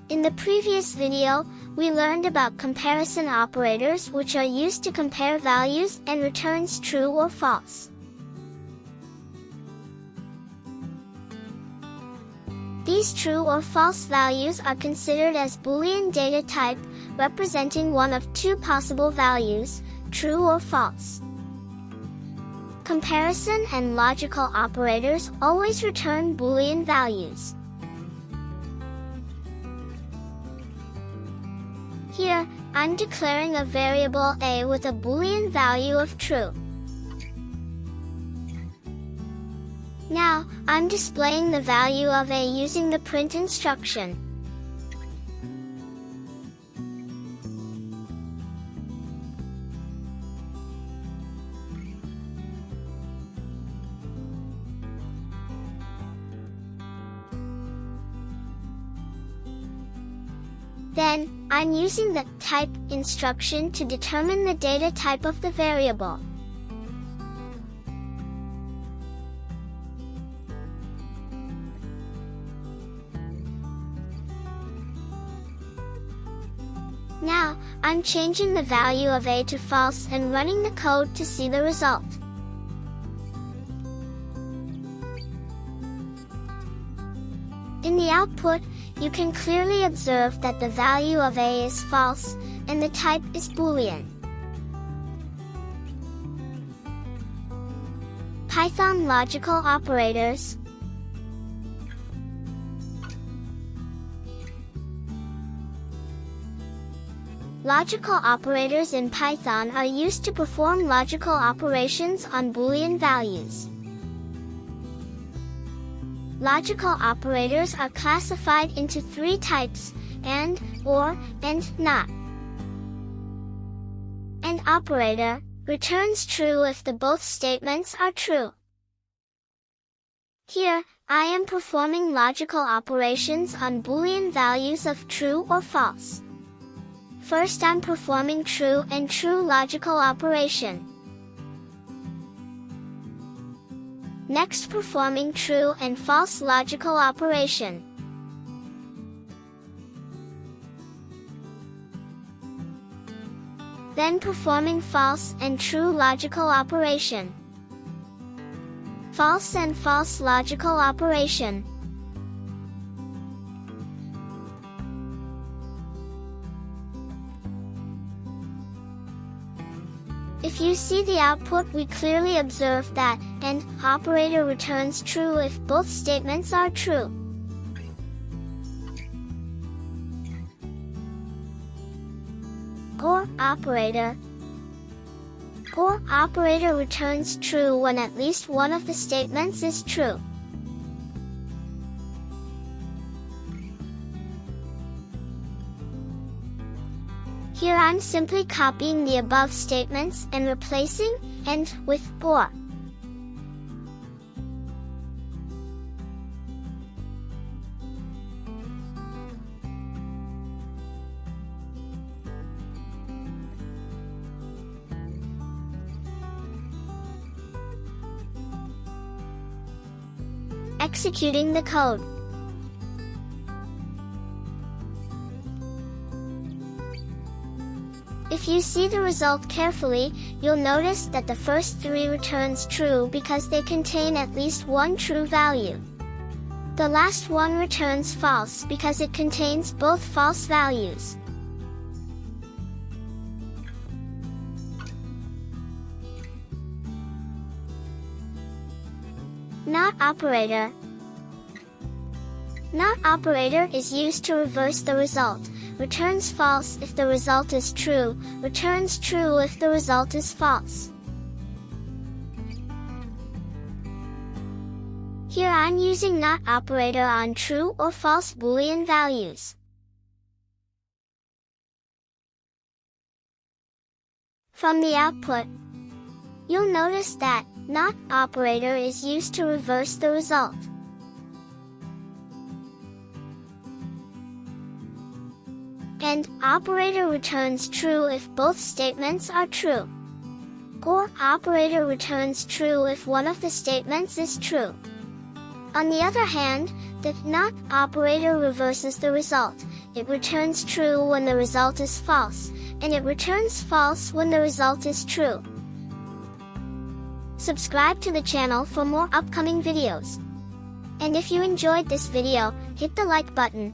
In the previous video, we learned about comparison operators, which are used to compare values and returns true or false. These true or false values are considered as Boolean data type, representing one of two possible values, true or false. Comparison and logical operators always return Boolean values. Here, I'm declaring a variable a with a Boolean value of true. Now, I'm displaying the value of a using the print instruction. Then, I'm using the type instruction to determine the data type of the variable. Now, I'm changing the value of a to false and running the code to see the result. In the output, you can clearly observe that the value of a is false, and the type is Boolean. Python logical operators. Logical operators in Python are used to perform logical operations on Boolean values. Logical operators are classified into three types: and, or, and not. AND operator returns true if the both statements are true. Here, I am performing logical operations on Boolean values of true or false. First, I'm performing true and true logical operation. Next, performing true and false logical operation. Then performing false and true logical operation. False and false logical operation. If you see the output, we clearly observe that AND operator returns true if both statements are true. OR operator. OR operator returns true when at least one of the statements is true. Here I'm simply copying the above statements and replacing AND with OR. Executing the code. If you see the result carefully, you'll notice that the first three returns true because they contain at least one true value. The last one returns false because it contains both false values. Not operator. Not operator is used to reverse the result. Returns false if the result is true, returns true if the result is false. Here I'm using not operator on true or false Boolean values. From the output, you'll notice that not operator is used to reverse the result. AND operator returns true if both statements are true. OR operator returns true if one of the statements is true. On the other hand, the NOT operator reverses the result. it returns true when the result is false, and it returns false when the result is true. Subscribe to the channel for more upcoming videos. And if you enjoyed this video, hit the like button.